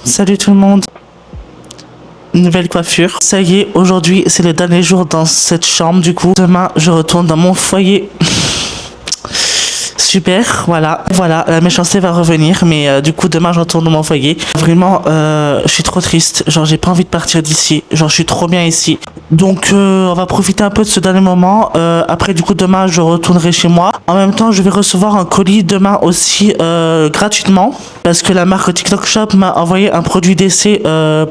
Salut tout le monde. Nouvelle coiffure. Ça y est, aujourd'hui c'est le dernier jour dans cette chambre du coup. Demain je retourne dans mon foyer. Super, voilà, la méchanceté va revenir, mais du coup demain je retourne dans mon foyer. Vraiment, je suis trop triste, genre j'ai pas envie de partir d'ici, genre je suis trop bien ici. Donc on va profiter un peu de ce dernier moment. Après du coup demain je retournerai chez moi. En même temps je vais recevoir un colis demain aussi gratuitement. Parce que la marque TikTok Shop m'a envoyé un produit d'essai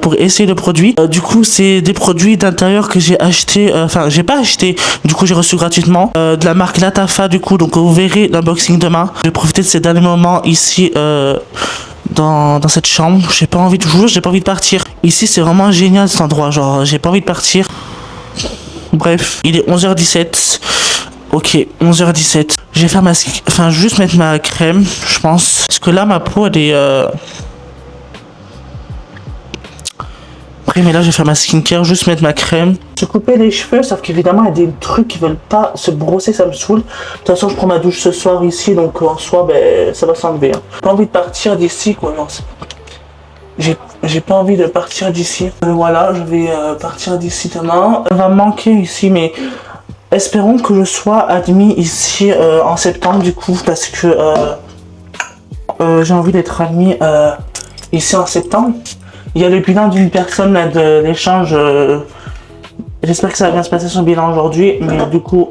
pour essayer le produit. Du coup c'est des produits d'intérieur que j'ai acheté, enfin j'ai pas acheté, du coup j'ai reçu gratuitement. De la marque Latafa du coup, donc vous verrez l'unboxing demain. Je vais profiter de ces derniers moments ici dans cette chambre. J'ai pas envie de jouer, j'ai pas envie de partir. Ici c'est vraiment génial cet endroit, genre j'ai pas envie de partir. Bref, il est 11h17. Ok, 11h17. Je vais faire ma... Enfin, juste mettre ma crème, je pense. Parce que là, ma peau, elle est... Après, mais là, je vais faire ma skincare, juste mettre ma crème. Se couper les cheveux, sauf qu'évidemment, il y a des trucs qui veulent pas se brosser, ça me saoule. De toute façon, je prends ma douche ce soir ici, donc en soi, ben, ça va s'enlever. Hein. J'ai pas envie de partir d'ici, quoi. Non, j'ai pas envie de partir d'ici. Voilà, je vais partir d'ici demain. Ça va me manquer ici, mais... Espérons que je sois admis ici en septembre du coup parce que j'ai envie d'être admis ici en septembre. Il y a le bilan d'une personne là, de l'échange. J'espère que ça va bien se passer son bilan aujourd'hui, mais du coup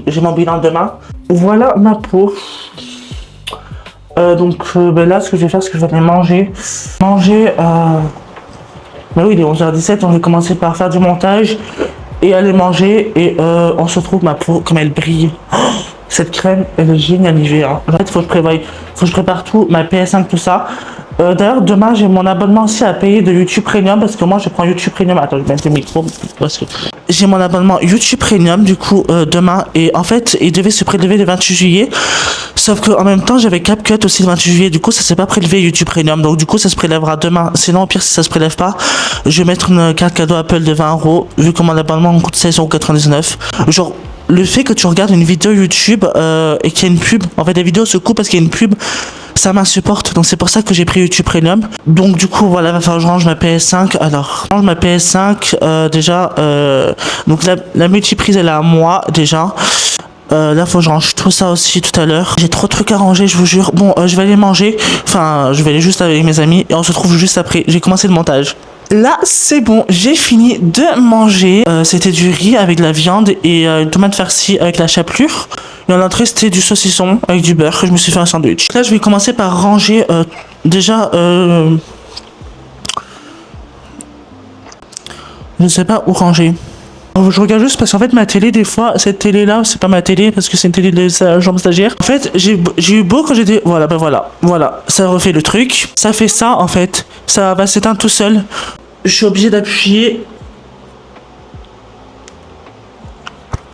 j'ai mon bilan demain. Voilà ma peau. Ben là ce que je vais faire, c'est que je vais aller manger. Ben oui, il est 11h17, on va commencer par faire du montage. Et aller manger et on se retrouve ma peau comme elle brille. Oh, cette crème elle est géniale Nivea. En fait faut que je prépare tout, ma PS5 tout ça. D'ailleurs demain j'ai mon abonnement aussi à payer de YouTube Premium parce que moi je prends YouTube Premium. Attends je vais mettre le micro parce que j'ai mon abonnement YouTube Premium du coup demain et en fait il devait se prélever le 28 juillet. Sauf que en même temps j'avais CapCut aussi le 28 juillet, du coup ça s'est pas prélevé YouTube Premium, donc du coup ça se prélèvera demain. Sinon au pire si ça se prélève pas, je vais mettre une carte cadeau Apple de 20€, vu que mon abonnement coûte 16,99€. Genre le fait que tu regardes une vidéo YouTube et qu'il y a une pub, en fait la vidéo se coupe parce qu'il y a une pub, ça m'insupporte, donc c'est pour ça que j'ai pris YouTube Premium. Donc du coup voilà, va falloir que je range ma PS5. Alors, je range ma PS5 déjà, donc la multiprise elle est à moi déjà. Là faut que je range tout ça aussi tout à l'heure. J'ai trop de trucs à ranger, je vous jure. Bon, je vais aller manger. Enfin, je vais aller juste avec mes amis et on se retrouve juste après. J'ai commencé le montage. Là, c'est bon, j'ai fini de manger. C'était du riz avec de la viande et une tomate farcie avec la chapelure. Et en entrée, c'était du saucisson avec du beurre. Je me suis fait un sandwich. Là, je vais commencer par ranger déjà... je ne sais pas où ranger. Je regarde juste parce qu'en fait ma télé des fois, cette télé là c'est pas ma télé parce que c'est une télé de sa chambre stagiaire. En fait j'ai eu beau quand j'étais... Voilà ben voilà, ça refait le truc. Ça fait ça en fait, ça va s'éteindre tout seul. Je suis obligé d'appuyer.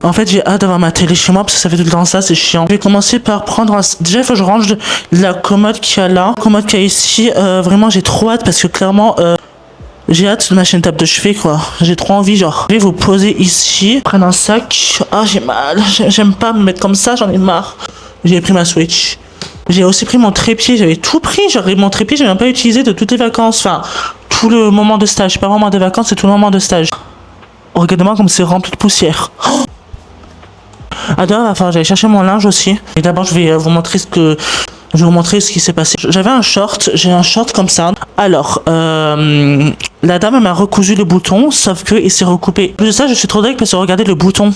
En fait j'ai hâte d'avoir ma télé chez moi parce que ça fait tout le temps ça, c'est chiant. Je vais commencer par prendre un... Déjà il faut que je range la commode qu'il y a là. La commode qu'il y a ici, vraiment j'ai trop hâte parce que clairement... J'ai hâte de m'acheter une table de chevet quoi. J'ai trop envie genre. Je vais vous poser ici. Prendre un sac. Ah j'ai mal. J'aime pas me mettre comme ça, j'en ai marre. J'ai pris ma Switch. J'ai aussi pris mon trépied. J'avais tout pris. Genre mon trépied j'ai même pas utilisé de toutes les vacances. Enfin tout le moment de stage. Pas vraiment des vacances, c'est tout le moment de stage. Regardez-moi comme c'est rempli de poussière. Oh ah d'ailleurs, enfin j'allais chercher mon linge aussi. Et d'abord je vais vous montrer ce que... Je vais vous montrer ce qui s'est passé. J'avais un short, j'ai un short comme ça. Alors, la dame m'a recousu le bouton, sauf que il s'est recoupé. Plus de ça, je suis trop dingue parce que regardez le bouton.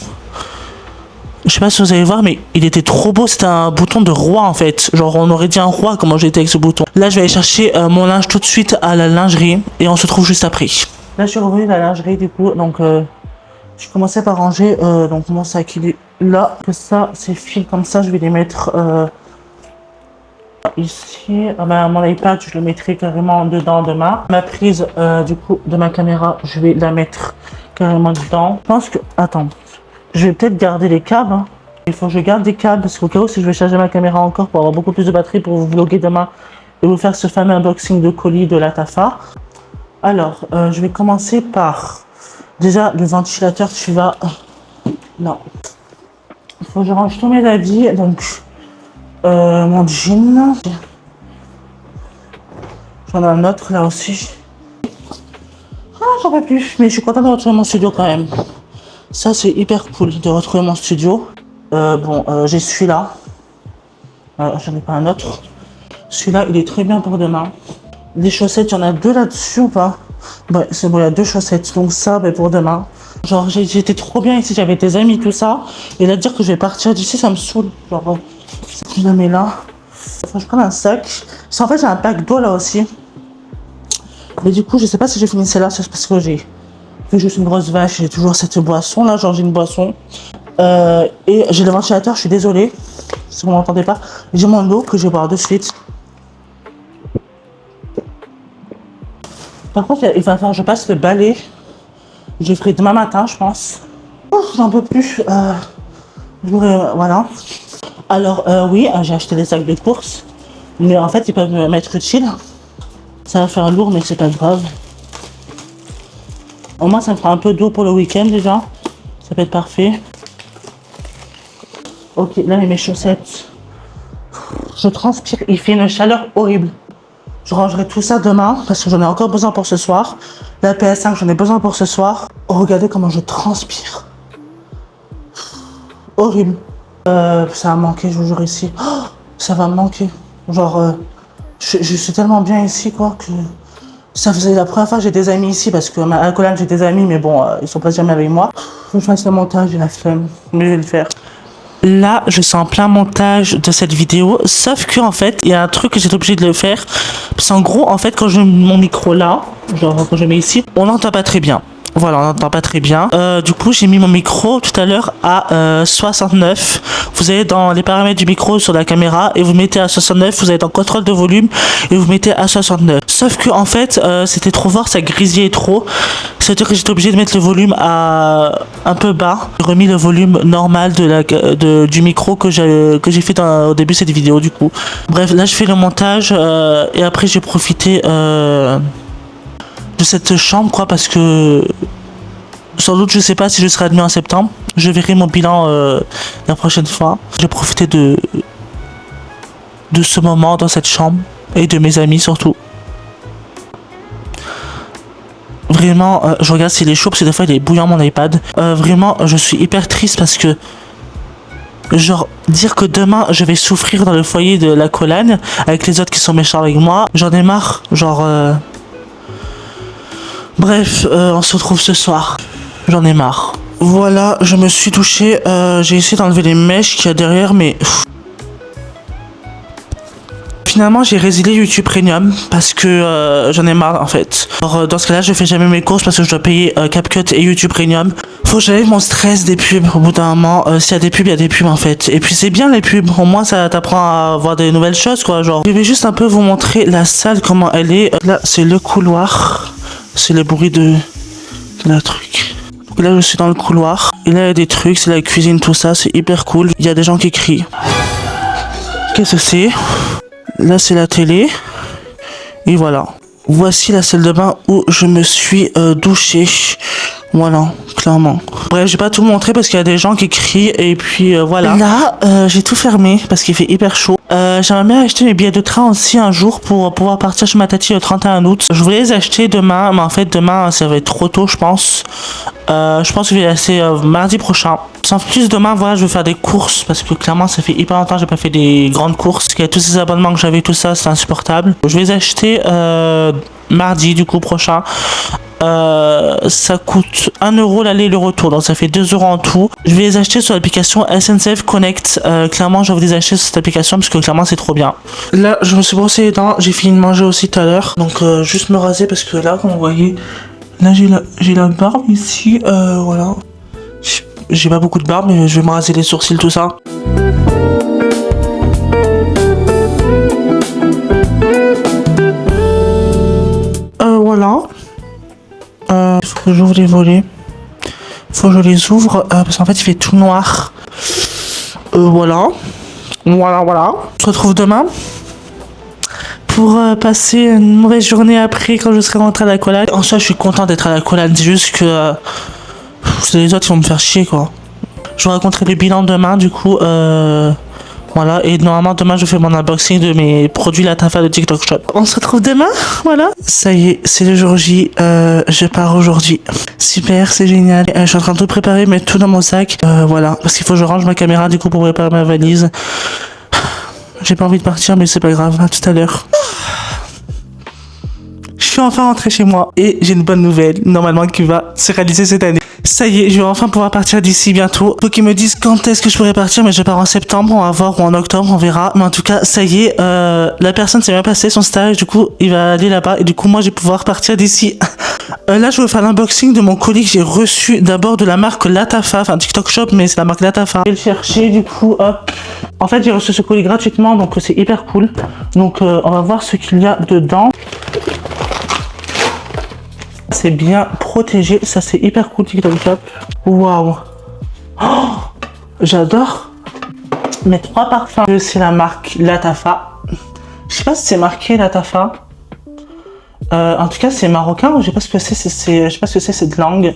Je sais pas si vous allez voir, mais il était trop beau. C'était un bouton de roi en fait. Genre, on aurait dit un roi comment j'étais avec ce bouton. Là, je vais aller chercher mon linge tout de suite à la lingerie et on se retrouve juste après. Là, je suis revenu à la lingerie du coup, donc je commençais par ranger donc mon sac il est là. Que ça, ces fils comme ça, je vais les mettre. Ici, mon iPad, je le mettrai carrément dedans demain. Ma prise du coup de ma caméra, je vais la mettre carrément dedans. Je pense que... Attends. Je vais peut-être garder les câbles. Hein. Il faut que je garde des câbles parce qu'au cas où si je vais charger ma caméra encore pour avoir beaucoup plus de batterie pour vous vlogger demain et vous faire ce fameux unboxing de colis de Latafa. Alors, je vais commencer par... Déjà, le ventilateur, tu vas... Non. Il faut que je range tous mes habits, donc... mon jean. J'en ai un autre là aussi. Ah, j'en peux plus. Mais je suis contente de retrouver mon studio quand même. Ça, c'est hyper cool de retrouver mon studio. J'ai celui-là. J'en ai pas un autre. Celui-là, il est très bien pour demain. Les chaussettes, il y en a deux là-dessus ou pas? Ouais, c'est bon, il y a deux chaussettes. Donc ça, pour demain. Genre, j'étais trop bien ici, j'avais des amis, tout ça. Et là, dire que je vais partir d'ici, ça me saoule. Genre, je le mets là. Faut que je prenne un sac. Parce qu'en fait, j'ai un pack d'eau là aussi. Mais du coup, je sais pas si j'ai fini celle-là, c'est parce que j'ai fait juste une grosse vache. J'ai toujours cette boisson là, genre j'ai une boisson. Et j'ai le ventilateur, je suis désolée si vous m'entendez pas. J'ai mon eau que je vais boire de suite. Par contre, il va falloir que je passe le balai. Je le ferai demain matin, je pense. J'en peux plus. Voilà. Alors, oui, j'ai acheté des sacs de course. Mais en fait, ils peuvent me mettre utile. Ça va faire lourd, mais c'est pas grave. Au moins, ça me fera un peu d'eau pour le week-end déjà. Ça peut être parfait. Ok, là, mes chaussettes. Je transpire. Il fait une chaleur horrible. Je rangerai tout ça demain parce que j'en ai encore besoin pour ce soir. La PS5, j'en ai besoin pour ce soir. Oh, regardez comment je transpire. Horrible. Ça va manquer, je vous jure, ici. Oh, ça va me manquer. Genre, je suis tellement bien ici, quoi, que... Ça faisait la première fois que j'ai des amis ici, parce que à Colane, j'ai des amis, mais bon, ils sont pas jamais avec moi. Faut que je fasse le montage, j'ai la flemme, mais je vais le faire. Là, je suis en plein montage de cette vidéo, sauf que en fait, il y a un truc que j'étais obligée de le faire. Parce qu'en gros, en fait, quand je mets mon micro là, genre quand je mets ici, on n'entend pas très bien. Voilà, on n'entend pas très bien. Du coup, j'ai mis mon micro tout à l'heure à 69. Vous allez dans les paramètres du micro sur la caméra et vous mettez à 69. Vous allez dans contrôle de volume et vous mettez à 69. Sauf que en fait, c'était trop fort, ça grésillait trop. C'est-à-dire que j'étais obligé de mettre le volume à un peu bas. J'ai remis le volume normal du micro que j'ai fait au début de cette vidéo du coup. Bref, là je fais le montage et après j'ai profité de cette chambre quoi parce que sans doute je sais pas si je serai admis en septembre. Je verrai mon bilan la prochaine fois. J'ai profité de ce moment dans cette chambre et de mes amis surtout. Vraiment, je regarde s'il est chaud parce que des fois il est bouillant mon iPad. Vraiment, je suis hyper triste parce que genre dire que demain je vais souffrir dans le foyer de la Colane avec les autres qui sont méchants avec moi, j'en ai marre. Genre bref, on se retrouve ce soir. J'en ai marre. Voilà, je me suis douché. J'ai essayé d'enlever les mèches qu'il y a derrière, mais finalement, j'ai résilié YouTube Premium parce que j'en ai marre en fait. Alors, dans ce cas-là, je fais jamais mes courses parce que je dois payer CapCut et YouTube Premium. Faut que j'enlève mon stress des pubs au bout d'un moment. S'il y a des pubs, il y a des pubs en fait. Et puis c'est bien les pubs. Au moins, ça t'apprend à voir des nouvelles choses quoi. Genre, je vais juste un peu vous montrer la salle comment elle est. Là, c'est le couloir. C'est le bruit de la truc. Donc là, je suis dans le couloir. Et là, il y a des trucs. C'est la cuisine, tout ça. C'est hyper cool. Il y a des gens qui crient. Qu'est-ce que c'est? Là, c'est la télé. Et voilà. Voici la salle de bain où je me suis douché. Voilà, clairement. Bref, je vais pas tout montrer parce qu'il y a des gens qui crient et puis voilà. Là, j'ai tout fermé parce qu'il fait hyper chaud. J'aimerais bien acheter mes billets de train aussi un jour pour pouvoir partir chez ma tati le 31 août. Je voulais les acheter demain, mais en fait demain ça va être trop tôt je pense. Je pense que je vais laisser mardi prochain. Sans plus, demain, voilà, je vais faire des courses parce que clairement, ça fait hyper longtemps que j'ai pas fait des grandes courses. Parce qu'il y a tous ces abonnements que j'avais, tout ça, c'est insupportable. Je vais les acheter mardi, du coup, prochain. Ça coûte 1 euro l'aller et le retour, donc ça fait 2 euros en tout. Je vais les acheter sur l'application SNCF Connect. Clairement, je vais les acheter sur cette application parce que clairement, c'est trop bien. Là, je me suis brossé les dents. J'ai fini de manger aussi tout à l'heure. Donc, juste me raser parce que là, comme vous voyez, là, j'ai la barbe ici. Voilà. J'ai pas beaucoup de barbe, mais je vais me raser les sourcils, tout ça. Voilà. Faut que j'ouvre les volets. Faut que je les ouvre parce qu'en fait il fait tout noir. Voilà. Voilà. On se retrouve demain pour passer une mauvaise journée après quand je serai rentré à la Colane. En soi, je suis content d'être à la Colane. C'est juste que les autres ils vont me faire chier quoi. Je vous raconterai le bilan demain du coup. Voilà, et normalement demain je fais mon unboxing de mes produits Latafa de TikTok Shop. On se retrouve demain, voilà. Ça y est, c'est le jour J, je pars aujourd'hui. Super, c'est génial. Je suis en train de tout préparer, mettre tout dans mon sac. Voilà, parce qu'il faut que je range ma caméra du coup pour préparer ma valise. J'ai pas envie de partir, mais c'est pas grave, à tout à l'heure. Je suis enfin rentré chez moi et j'ai une bonne nouvelle, normalement qui va se réaliser cette année. Ça y est, je vais enfin pouvoir partir d'ici bientôt. Faut qu'ils me disent quand est-ce que je pourrais partir, mais je pars en septembre, on va voir, ou en octobre, on verra. Mais en tout cas, ça y est, la personne s'est bien passée son stage, du coup, il va aller là-bas et du coup, moi, je vais pouvoir partir d'ici. Là, je vais faire l'unboxing de mon colis que j'ai reçu d'abord de la marque Latafa, enfin TikTok Shop, mais c'est la marque Latafa. Je vais le chercher, du coup, hop. En fait, j'ai reçu ce colis gratuitement, donc c'est hyper cool. Donc, on va voir ce qu'il y a dedans. C'est bien protégé, ça c'est hyper cool TikTok Shop. Waouh, oh, j'adore mes 3 parfums. C'est la marque Latafa. Je sais pas si c'est marqué Latafa. En tout cas c'est marocain. Je sais pas ce que c'est. Je sais pas ce que c'est cette langue.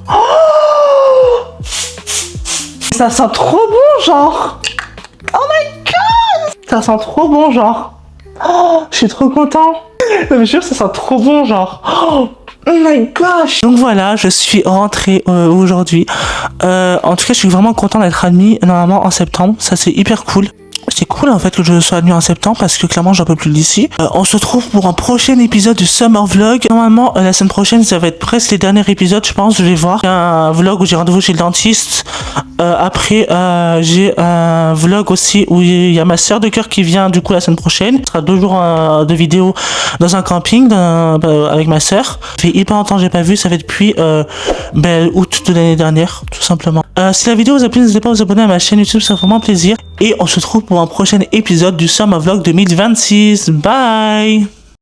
Oh, ça sent trop bon genre. Oh my god, ça sent trop bon genre. Oh, je suis trop content. Je me jure, ça sent trop bon, genre. Oh my gosh. Donc voilà, je suis rentrée aujourd'hui. En tout cas, je suis vraiment content d'être admis normalement en septembre. Ça, c'est hyper cool. C'est cool en fait que je sois admis en septembre parce que clairement j'en peux plus d'ici. On se retrouve pour un prochain épisode du Summer Vlog. Normalement la semaine prochaine ça va être presque les derniers épisodes je pense. Je vais voir. Il y a un vlog où j'ai rendez-vous chez le dentiste. Après j'ai un vlog aussi où il y a ma soeur de cœur qui vient du coup la semaine prochaine. Ce sera 2 jours de vidéo dans un camping avec ma soeur. Ça fait hyper longtemps que j'ai pas vu. Ça fait depuis août de l'année dernière tout simplement. Si la vidéo vous a plu, n'hésitez pas à vous abonner à ma chaîne YouTube, ça fait vraiment plaisir. Et on se retrouve pour un prochain épisode du Summer Vlog 2026. Bye!